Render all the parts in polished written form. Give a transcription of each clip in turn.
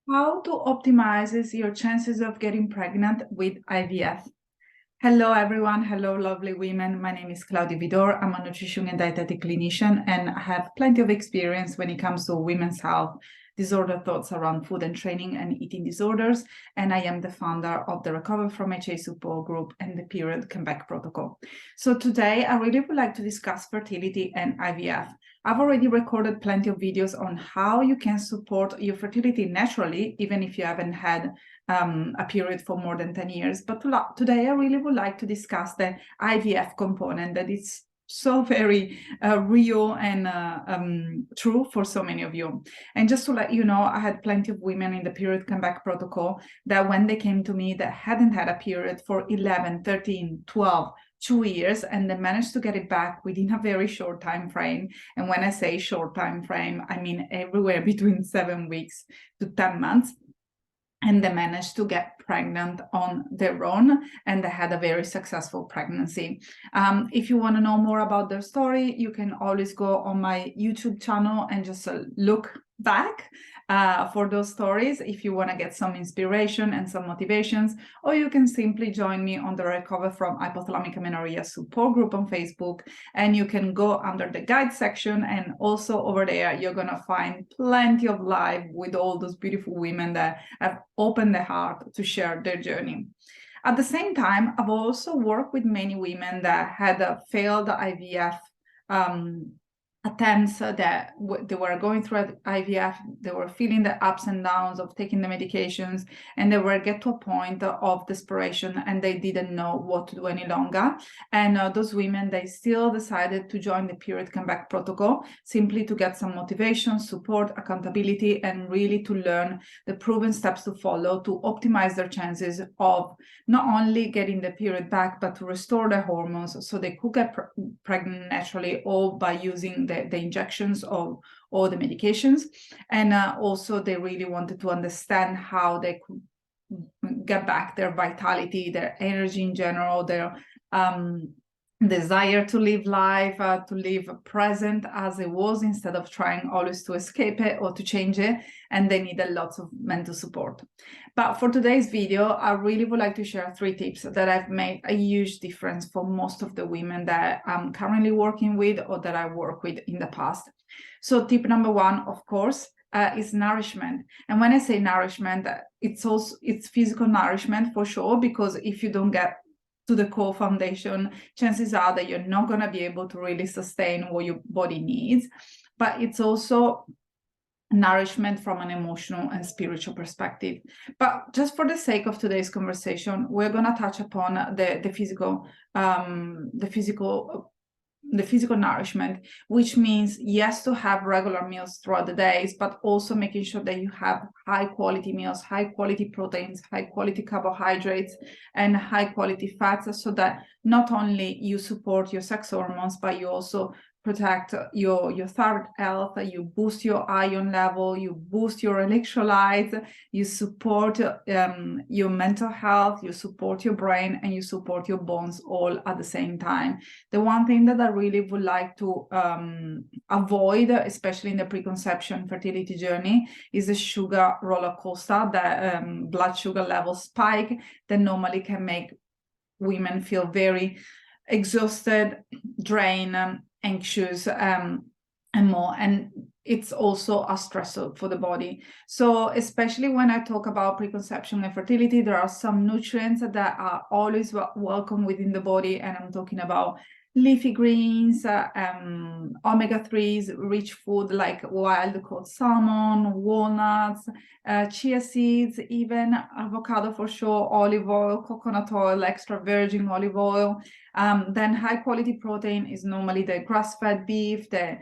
How to optimize your chances of getting pregnant with IVF. Hello, everyone. Hello, lovely women. My name is Claudia Vidor. I'm a nutrition and dietetic clinician, and I have plenty of experience when it comes to women's health, disorder thoughts around food and training and eating disorders. And I am the founder of the Recover from HA support group and the Period Comeback protocol. So today, I really would like to discuss fertility and IVF. I've already recorded plenty of videos on how you can support your fertility naturally, even if you haven't had a period for more than 10 years. But today I really would like to discuss the IVF component that is so very real and true for so many of you. And just to let you know, I had plenty of women in the period comeback protocol that when they came to me that hadn't had a period for 11, 13, 12, 2 years, and they managed to get it back within a very short time frame. And when I say short time frame, I mean everywhere between 7 weeks to 10 months. And they managed to get pregnant on their own, and they had a very successful pregnancy. If you want to know more about their story, you can always go on my YouTube channel and just look back for those stories if you want to get some inspiration and some motivations, or you can simply join me on the Recover from Hypothalamic Amenorrhea support group on Facebook, and you can go under the guide section, and also over there you're going to find plenty of live with all those beautiful women that have opened their heart to share their journey. At the same time, I've also worked with many women that had failed IVF attempts that they were going through IVF, they were feeling the ups and downs of taking the medications, and they were get to a point of desperation and they didn't know what to do any longer. And those women, they still decided to join the period comeback protocol simply to get some motivation, support, accountability, and really to learn the proven steps to follow to optimize their chances of not only getting the period back, but to restore their hormones so they could get pregnant naturally, or by using the injections or the medications. And also they really wanted to understand how they could get back their vitality, their energy in general, their desire to live life, to live present as it was, instead of trying always to escape it or to change it. And they needed lots of mental support. But for today's video, I really would like to share 3 tips that have made a huge difference for most of the women that I'm currently working with or that I worked with in the past. So tip number 1, of course, is nourishment. And when I say nourishment, it's physical nourishment for sure, because if you don't get to the core foundation, chances are that you're not going to be able to really sustain what your body needs. But it's also nourishment from an emotional and spiritual perspective. But just for the sake of today's conversation, we're going to touch upon the physical nourishment, which means yes, to have regular meals throughout the days, but also making sure that you have high quality meals, high quality proteins, high quality carbohydrates, and high quality fats, so that not only you support your sex hormones, but you also protect your thyroid health, you boost your iron level, you boost your electrolytes, you support your mental health, you support your brain, and you support your bones all at the same time. The one thing that I really would like to avoid, especially in the preconception fertility journey, is the sugar roller coaster, the blood sugar level spike that normally can make women feel very exhausted, drained, anxious, and more. And it's also a stressor for the body. So especially when I talk about preconception and fertility, there are some nutrients that are always welcome within the body, and I'm talking about leafy greens, omega-3s, rich food like wild caught salmon, walnuts, chia seeds, even avocado for sure, olive oil, coconut oil, extra virgin olive oil. Then high quality protein is normally the grass-fed beef, the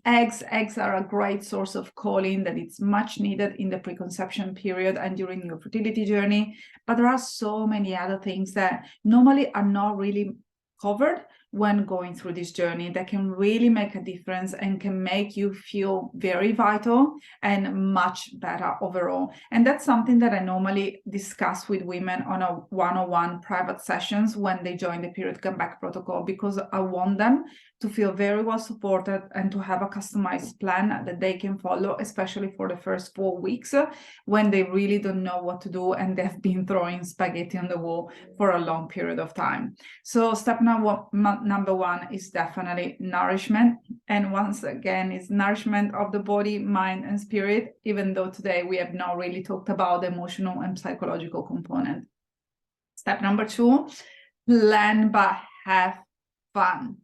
eggs. Eggs are a great source of choline that it's much needed in the preconception period and during your fertility journey. But there are so many other things that normally are not really covered when going through this journey that can really make a difference and can make you feel very vital and much better overall. And that's something that I normally discuss with women on a one-on-one private sessions when they join the period comeback protocol, because I want them to feel very well supported and to have a customized plan that they can follow, especially for the first 4 weeks when they really don't know what to do and they've been throwing spaghetti on the wall for a long period of time. So step number one is definitely nourishment. And once again, it's nourishment of the body, mind, and spirit, even though today we have not really talked about the emotional and psychological component. Step number two, plan but have fun.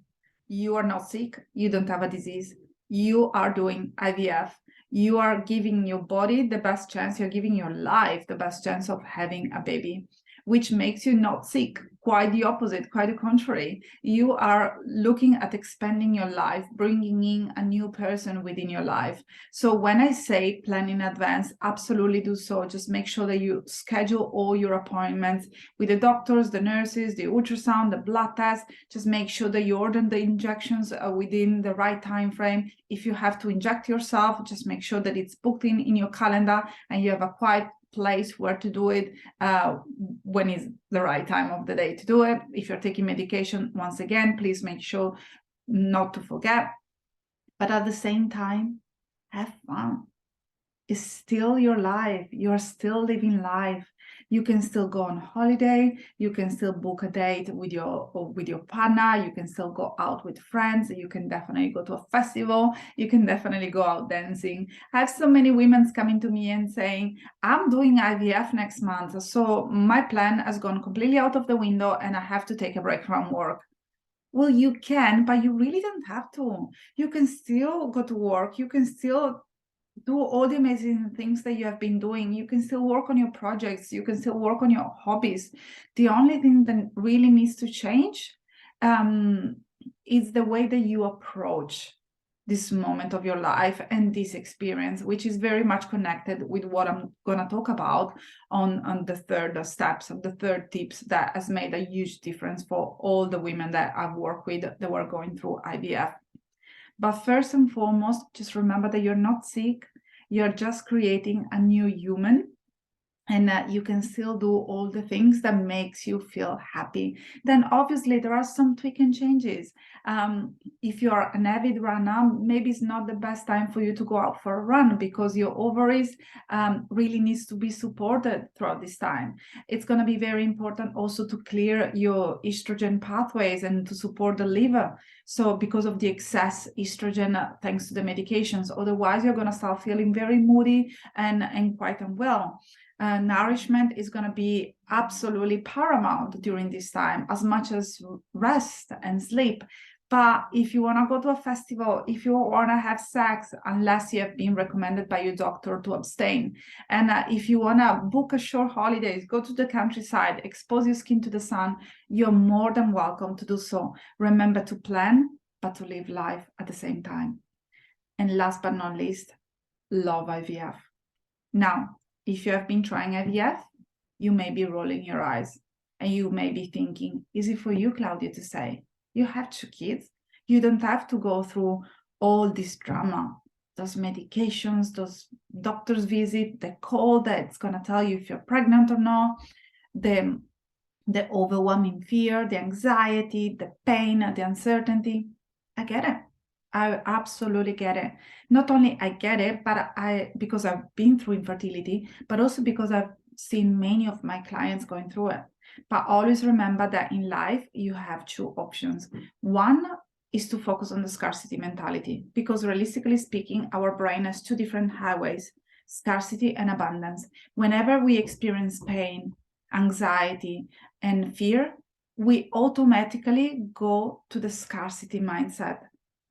You are not sick, you don't have a disease, you are doing IVF. You are giving your body the best chance, you're giving your life the best chance of having a baby, which makes you not sick. Quite the opposite, quite the contrary. You are looking at expanding your life, bringing in a new person within your life. So when I say plan in advance, absolutely do so. Just make sure that you schedule all your appointments with the doctors, the nurses, the ultrasound, the blood test. Just make sure that you order the injections within the right time frame. If you have to inject yourself, just make sure that it's booked in your calendar and you have a quiet place where to do it when is the right time of the day to do it. If you're taking medication, once again, please make sure not to forget. But at the same time, have fun. It's still your life. You're still living life. You can still go on holiday. You can still book a date with your partner. You can still go out with friends. You can definitely go to a festival. You can definitely go out dancing. I have so many women coming to me and saying, I'm doing IVF next month, so my plan has gone completely out of the window and I have to take a break from work. Well, you can, but you really don't have to. You can still go to work. You can still do all the amazing things that you have been doing. You can still work on your projects. You can still work on your hobbies. The only thing that really needs to change is the way that you approach this moment of your life and this experience, which is very much connected with what I'm going to talk about on the third steps, of the third tips that has made a huge difference for all the women that I've worked with that were going through IVF. But first and foremost, just remember that you're not sick. You're just creating a new human, and that you can still do all the things that makes you feel happy. Then obviously there are some tweak and changes. If you're an avid runner, maybe it's not the best time for you to go out for a run because your ovaries really needs to be supported throughout this time. It's going to be very important also to clear your estrogen pathways and to support the liver. So because of the excess estrogen, thanks to the medications, otherwise you're going to start feeling very moody and quite unwell. Nourishment is going to be absolutely paramount during this time, as much as rest and sleep. But if you want to go to a festival, if you want to have sex, unless you have been recommended by your doctor to abstain, and if you want to book a short holidays, go to the countryside, expose your skin to the sun, you're more than welcome to do so. Remember to plan, but to live life at the same time. And last but not least, love IVF. Now, if you have been trying IVF, you may be rolling your eyes and you may be thinking, is it for you, Claudia, to say? You have 2 kids. You don't have to go through all this drama, those medications, those doctor's visits, the call that's going to tell you if you're pregnant or not, the overwhelming fear, the anxiety, the pain, the uncertainty. I get it. I absolutely get it. Not only I get it, but because I've been through infertility, but also because I've seen many of my clients going through it. But always remember that in life, you have 2 options. One is to focus on the scarcity mentality, because realistically speaking, our brain has 2 different highways, scarcity and abundance. Whenever we experience pain, anxiety, and fear, we automatically go to the scarcity mindset.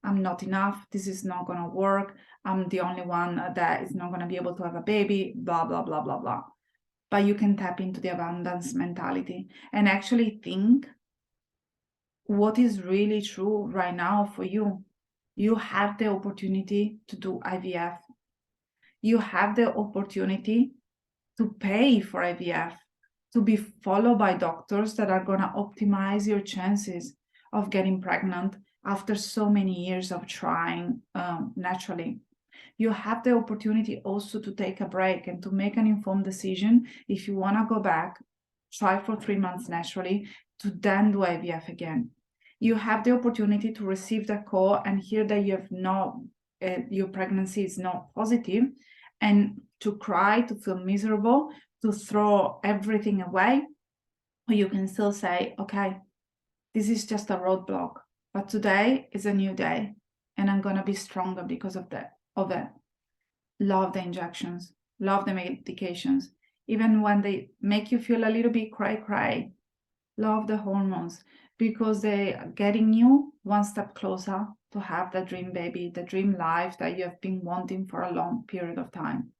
I'm not enough, this is not going to work, I'm the only one that is not going to be able to have a baby, blah, blah, blah, blah, blah. But you can tap into the abundance mentality and actually think what is really true right now for you. You have the opportunity to do IVF. You have the opportunity to pay for IVF, to be followed by doctors that are going to optimize your chances of getting pregnant after so many years of trying naturally. You have the opportunity also to take a break and to make an informed decision. If you want to go back, try for 3 months naturally, to then do IVF again. You have the opportunity to receive the call and hear that you have your pregnancy is not positive, and to cry, to feel miserable, to throw everything away. Or you can still say, okay, this is just a roadblock, but today is a new day and I'm going to be stronger because of that. Love the injections, love the medications, even when they make you feel a little bit cry. Love the hormones, because they are getting you one step closer to have the dream baby, the dream life that you have been wanting for a long period of time.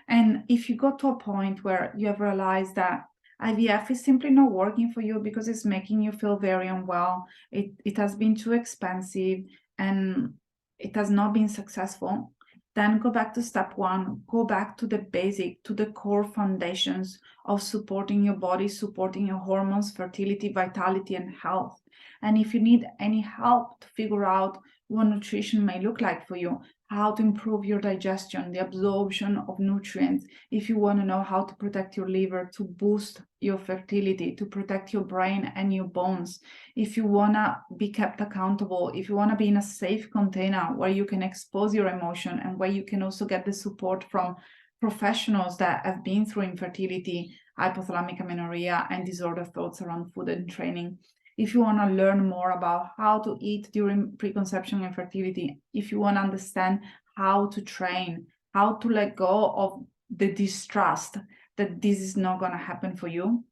And if you got to a point where you have realized that IVF is simply not working for you because it's making you feel very unwell, it has been too expensive and it has not been successful, then go back to step one, go back to the basic, to the core foundations of supporting your body, supporting your hormones, fertility, vitality, and health. And if you need any help to figure out what nutrition may look like for you, how to improve your digestion, the absorption of nutrients, if you want to know how to protect your liver, to boost your fertility, to protect your brain and your bones, if you want to be kept accountable, if you want to be in a safe container where you can expose your emotion and where you can also get the support from professionals that have been through infertility, hypothalamic amenorrhea, and disorder thoughts around food and training. If you want to learn more about how to eat during preconception and fertility, if you want to understand how to train, how to let go of the distrust that this is not going to happen for you,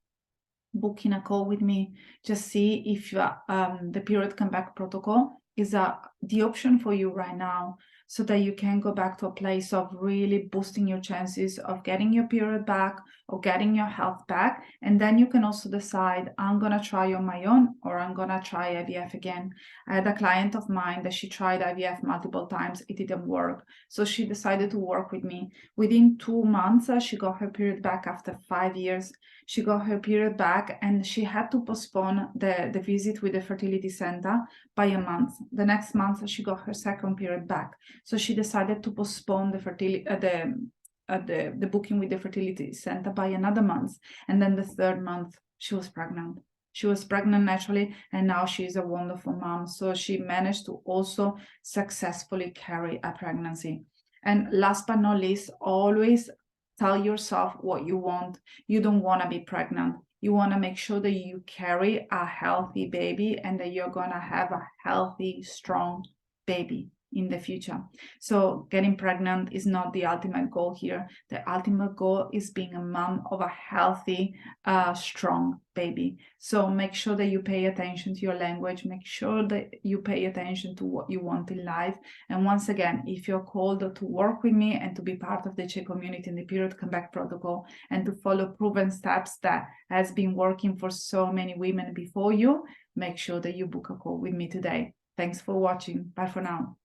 booking a call with me. Just see if the period comeback protocol is the option for you right now, so that you can go back to a place of really boosting your chances of getting your period back or getting your health back. And then you can also decide, I'm going to try on my own or I'm going to try IVF again. I had a client of mine that she tried IVF multiple times. It didn't work. So she decided to work with me. Within 2 months, she got her period back after 5 years. She got her period back and she had to postpone the visit with the fertility center by a month. The next month, she got her second period back. So she decided to postpone the booking with the fertility center by another month. And then the third month, she was pregnant. She was pregnant naturally, and now she is a wonderful mom. So she managed to also successfully carry a pregnancy. And last but not least, always tell yourself what you want. You don't want to be pregnant. You want to make sure that you carry a healthy baby and that you're going to have a healthy, strong baby in the future. So getting pregnant is not the ultimate goal here. The ultimate goal is being a mom of a healthy, strong baby. So make sure that you pay attention to your language. Make sure that you pay attention to what you want in life. And once again, if you're called to work with me and to be part of the CHE community in the period comeback protocol and to follow proven steps that has been working for so many women before you, make sure that you book a call with me today. Thanks for watching. Bye for now.